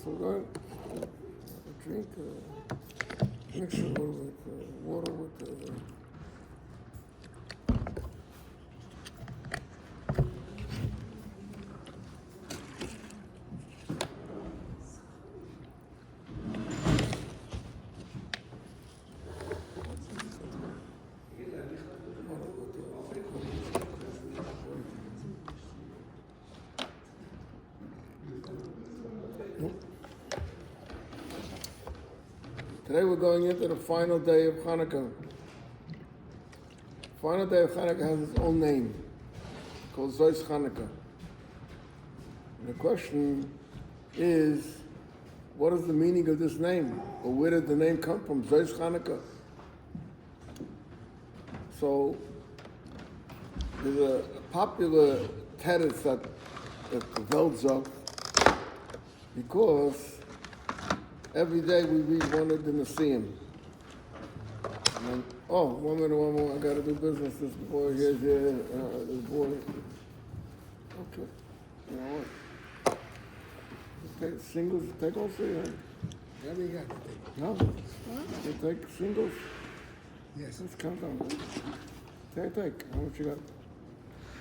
So we're going to drink, mix it with water with Today we're going into the final day of Hanukkah. The final day of Hanukkah has its own name, called Zois Hanukkah. And the question is, what is the meaning of this name? Or where did the name come from, Zois Hanukkah? So, there's a popular teretz that develops up because every day we read one of the Nasiim. And then, one minute, I gotta do business. This boy here, this boy. Okay. You know what? Take singles, take also, yeah? Yeah, we got to take. No? What? You take singles? Yes. Let's count down. Take. How much you got?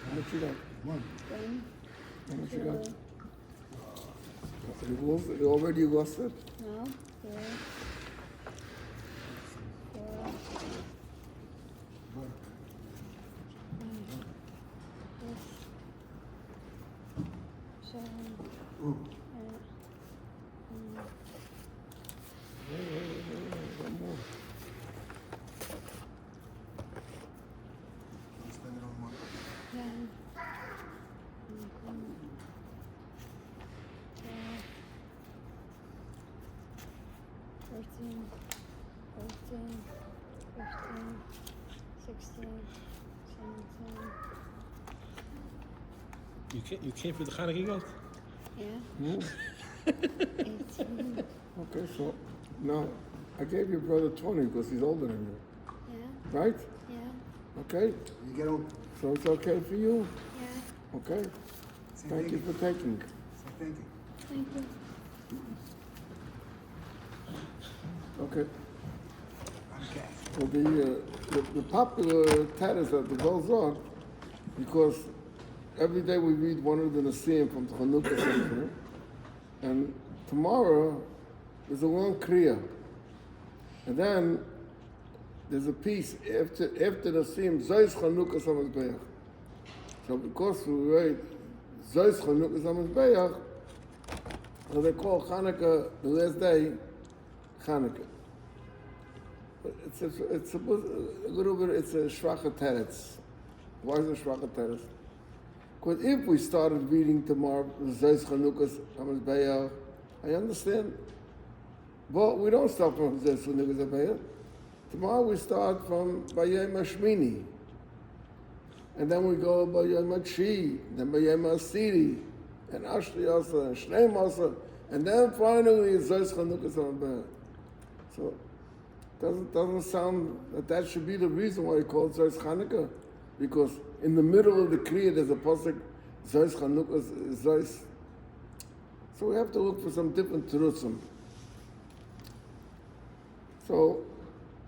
How much you got? One. How much you got? You already lost it? No. 4. 4. One. 7. Ooh. One more. You spend it on one. 10. 13, 14, 15, 16, 17. You came for the Hanukkah goat? Yeah. No? 18. Okay, so now I gave your brother 20 because he's older than you, Yeah. right? Yeah. Okay, You get over. so it's okay for you? Yeah. Okay, Say thank you for taking. Say thank you. Thank you. Okay, I'm cash. well the popular tatters that goes on because every day we read one of the Nasiim from the Hanukkah Sefer, and tomorrow there's a long Kriya, and then there's a piece after Nasiim, Zois Chanukah Samazbeach. So because we read Zois Chanukah Samazbeach, so they call Hanukkah the last day Hanukkah. But it's a little bit, it's a shvacha teretz. Why is it a shvacha teretz? Because if we started reading tomorrow, Zois Chanukah Samazbeach, I understand. But we don't start from Zois Chanukah Samazbeach. Tomorrow we start from Bayem Hashmini. And then we go Bayem Hachi, then Bayem Asiri, and Ashli Asa, and Shneim Asa, and then finally it's Zois Chanukah Samazbeach. So doesn't sound that should be the reason why he called Zois Chanukah, because in the middle of the Kriya there's a pasuk Zois Chanukah Zois. So we have to look for some different terutzim. So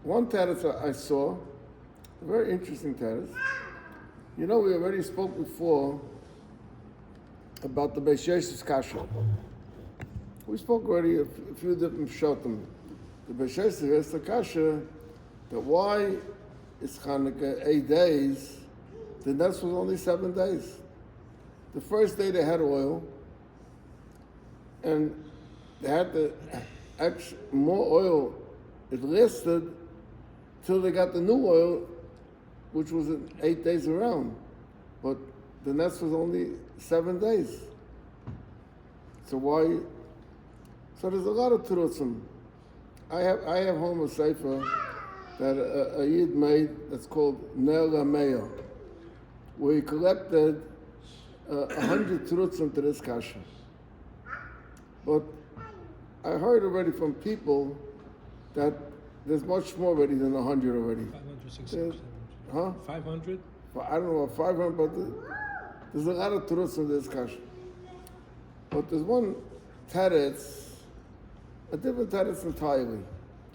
one teretz I saw, a very interesting teretz. You know, we already spoke before about the Beis Yosef's kasha. We spoke already a few different shotim. The Beis Yosef asked the kasha that why is Hanukkah 8 days? The next was only 7 days. The first day they had oil, and they had the more oil. It lasted till they got the new oil, which was 8 days around. But the nest was only 7 days. So why? So there's a lot of terutzim. I have home a sefer that a Yid made that's called Ner Lameya, where he collected 100 terutzim to this kasha. But I heard already from people that there's much more already than 100 already. 500, 600, 700. Huh? 500? I don't know about 500, but there's a lot of terutzim to this kasha. But there's one teretz a different teretz entirely,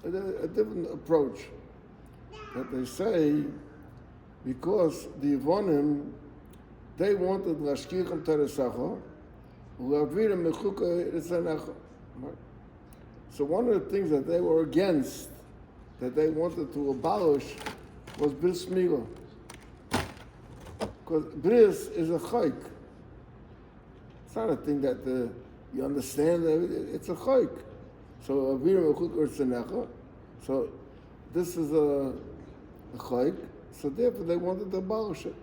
a different approach. That they say, because the Yevonim, they wanted Lashkichem Teresacha, U'avirim Mechuka Ritzanecha. So one of the things that they were against, that they wanted to abolish, was Bris Milah. Because Bris is a chayk. It's not a thing that you understand, it's a chayk. So Avirim Mechuka Ritzanecha. So this is a chayk, so therefore they wanted to abolish it.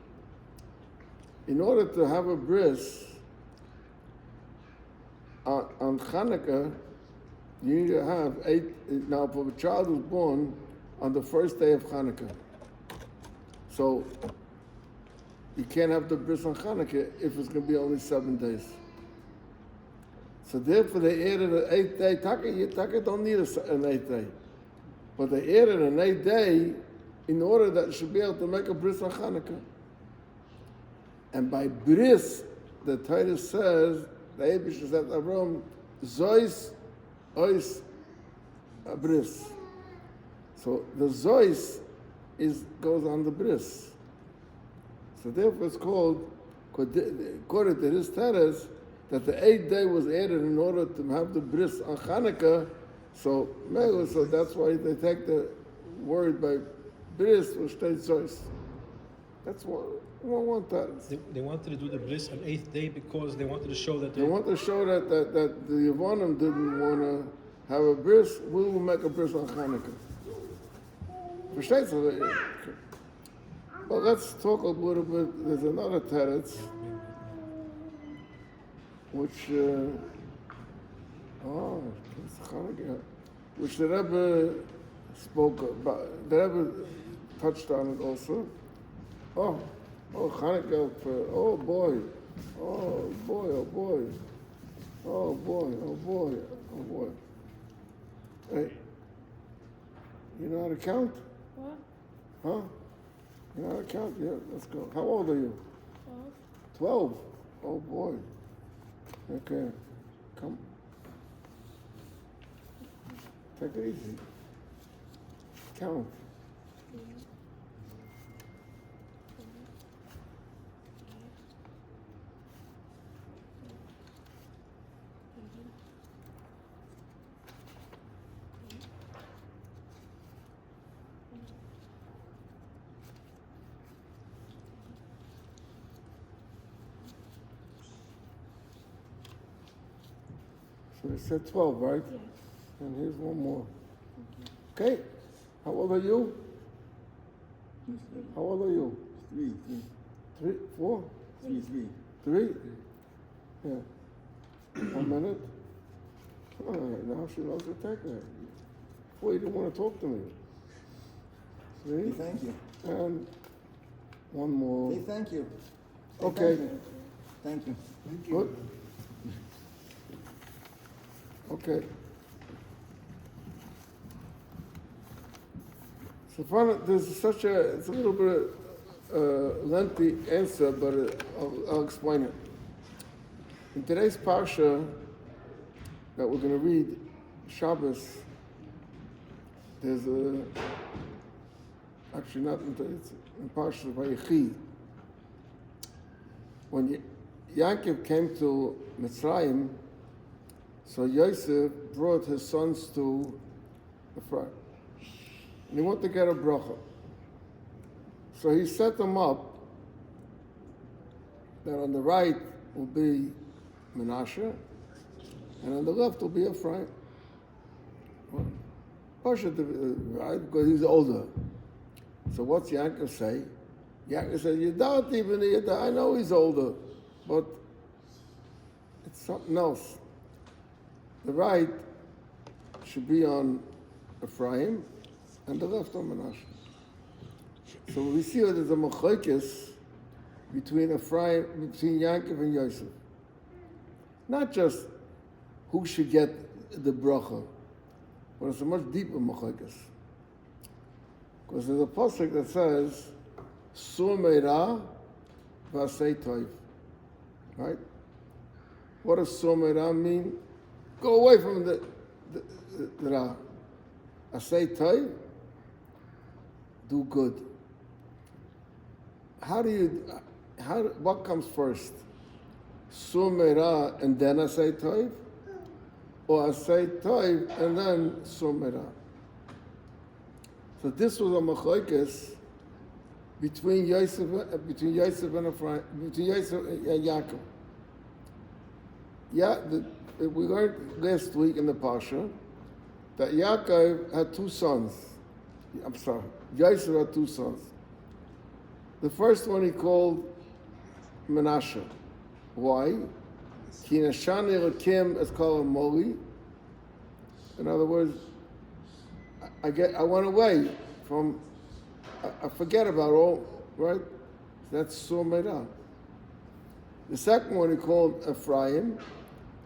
In order to have a bris on Hanukkah, you need to have 8. Now, if a child was born on the first day of Hanukkah, so you can't have the bris on Hanukkah if it's going to be only 7 days. So therefore they added an 8th day. Taka don't need an 8th day. But they added an 8th day in order that it should be able to make a bris on Hanukkah. And by bris, the Torah says, the Eibush said, Avram, Zois, Ois, bris. So the Zois goes on the bris. So therefore it's called, according to this Torah, that the 8th day was added in order to have the bris on Hanukkah. So that's why they take the word by bris for state Zois. That's one Torah. They wanted to do the bris on 8th day because they wanted to show that They want to show that the Yevonim didn't want to have a bris. We will make a bris on Hanukkah. Versteht ihr? Well, let's talk a little bit. There's another teretz, which it's Hanukkah, which the Rebbe spoke about. The Rebbe touched on it also. Oh, Hanukkah, oh boy, oh boy, oh boy, oh boy, oh boy, oh boy. Hey, you know how to count? What? Huh? You know how to count? Yeah, let's go. How old are you? 12. Oh boy. Okay, come. Take it easy. Count. So we said 12, right? Yes. And here's one more. Okay. How old are you? How old are you? 3. 3, 4? 3. 3? Yeah. 1 minute. All right, now she knows to take that. Before you didn't want to talk to me. 3? Say thank you. And one more. Say thank you. Say Okay. Thank you. Thank you. Good. Okay. So finally, it's a little bit lengthy answer, but I'll explain it. In today's parsha that we're going to read, Shabbos, there's actually not it's in parsha Vayechi. When Yaakov came to Mitzrayim, so Yosef brought his sons to Ephraim. And he wanted to get a bracha. So he set them up that on the right will be Menashe, and on the left will be Ephraim. Right? Because he's older. So what's Yaakov say? Yaakov said, Yadati even I know he's older, but it's something else. The right should be on Ephraim, and the left on Menashe. So we see that there's a machlokes between Yaakov and Yosef. Not just who should get the bracha, but it's a much deeper machlokes. Because there's a pasuk that says, "Sur meira v'asei toiv." Right? What does sur meira mean? Go away from the the Ra. Asay Toiv, do good. What comes first? Sumera and then Asay Toiv? Or Asay Toiv and then Sumera? So this was a machlokes between Yosef and Ephraim, between Yosef and Yaakov. Yeah, we learned last week in the Pasha that Yaakov had two sons. I'm sorry, Yosef had two sons. The first one he called Menashe. Why? Ki nashani Elokim is called Moli. In other words, I went away from, I forget about all, right? That's Sumera. The second one he called Ephraim.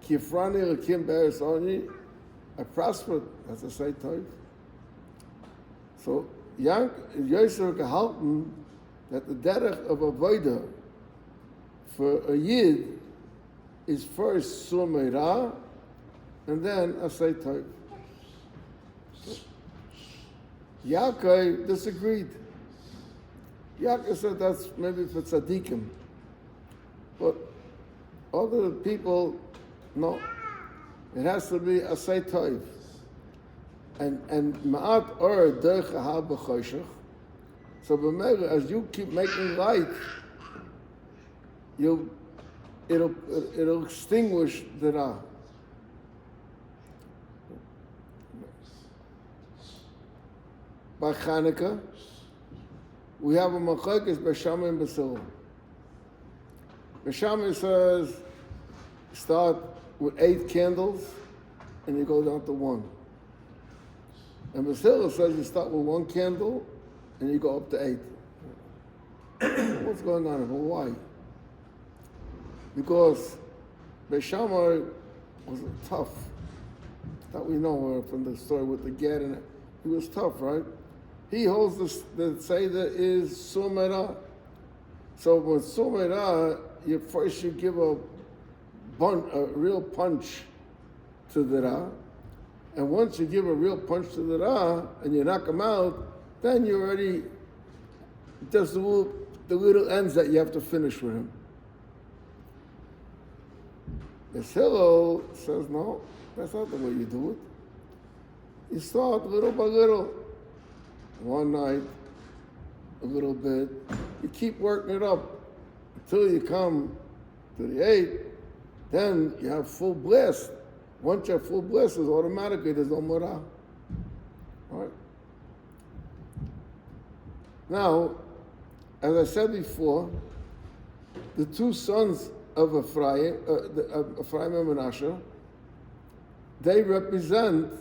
Ki Efrani Elokim Be'eretz Oni. I prospered, as I say, Toiv. So Yosef gehalten that the derech of avodah for a yid is first Sumera and then Asay Toiv. Yaakov disagreed. Yaakov said that's maybe for tzaddikim, but other people, no. It has to be Asay Toiv. And Ma'at Or Derech Ahal B'choshech. So b'meira, as you keep making light, it'll extinguish the Ra. By Hanukkah, we have a machlokes B'Shamai and B'Sila. B'Shamai says, start with 8 candles, and you go down to 1. And B'Sila says you start with 1 candle, and you go up to 8. What's going on here? Why? Because Beishamai was tough. That we know from the story with the Gad and it. He was tough, right? He holds the Seder is Sumera. So when Sumera, first you give a real punch to the Ra. And once you give a real punch to the Ra and you knock him out, then you already, just the little ends that you have to finish with him. The Hillel says, no, that's not the way you do it. You start little by little. One night, a little bit. You keep working it up until you come to the 8th. Then you have full blast. Once you have full blast, it's automatically there's no more Ra. All right? Now, as I said before, the two sons of Ephraim and Menashe, they represent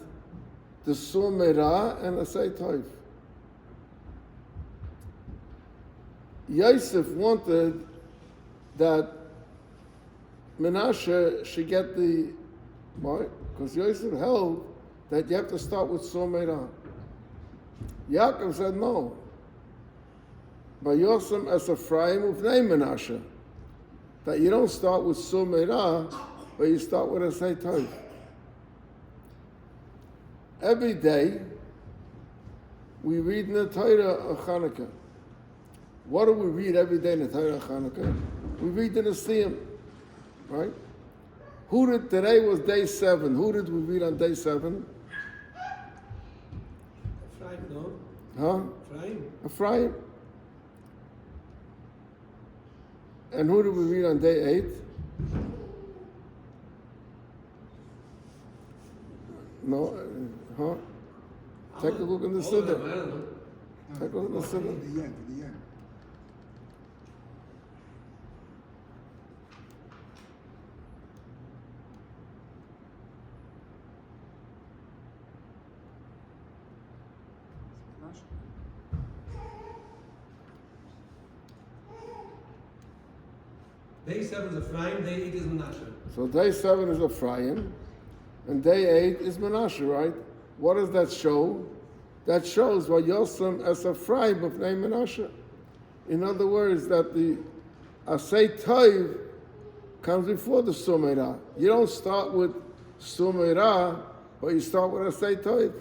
the Sumera and Asay Toiv. Yosef wanted that Menashe should get the, why? Because Yosef held that you have to start with Sumera. Yaakov said no. But Yosem as Ephraim ufnei Menashe, that you don't start with Sumera, but you start with Asay Toiv. Every day, we read in the Torah of Hanukkah. What do we read every day in the Torah of Hanukkah? We read the Nesiim, right? Today was day 7. Who did we read on day 7? Ephraim, no? Huh? Ephraim. Ephraim. And who did we read on day 8? No, huh? Take a look in the Siddur. Take a look in the Siddur. The end. Day 7 is Ephraim, day 8 is Menashe. So day 7 is Ephraim, and day 8 is Menashe, right? What does that show? That shows what Yosem as Ephraim of name Menashe. In other words, that the Asay Toiv comes before the Sumera. You don't start with Sumera but you start with Asay Toiv.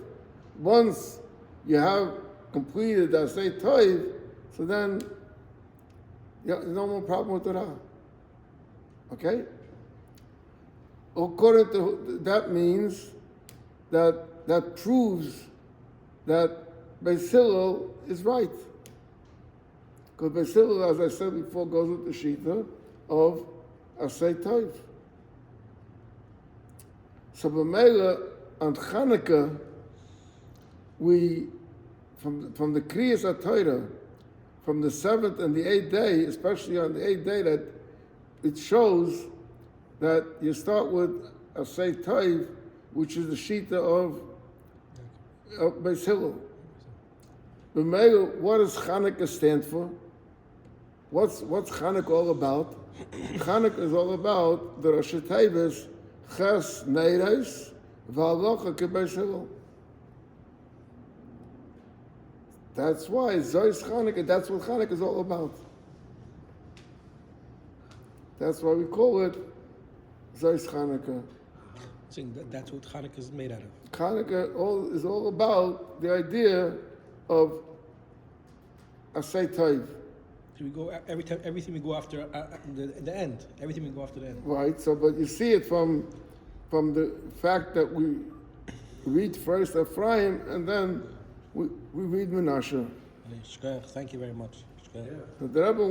Once you have completed Asay Toiv, so then there's no more problem with the Ra. Okay? According to that means that proves that Beis Hillel is right. Because Beis Hillel, as I said before, goes with the Shita of Asay Toiv. So B'meila on Chanukah, we from the Kriyas HaTorah, from the 7th and the 8th day, especially on the 8th day, that it shows that you start with Asay Toiv, which is the Shita of Beis Hillel. B'meila, what does Chanukah stand for? What's Chanukah all about? Chanukah is all about the Rosh Tevis Ches Neiros V'Halacha K'Beis Hillel. That's why Zois Chanukah. That's what Chanukah is all about. That's why we call it Zois Chanukah. Saying that's what Hanukkah is made out of. Chanukah is all about the idea of Asay Toiv. So we go everything we go after the end. Everything we go after the end. Right, so but you see it from the fact that we read first Ephraim and then we read Menashe. Thank you very much. So the Rebbe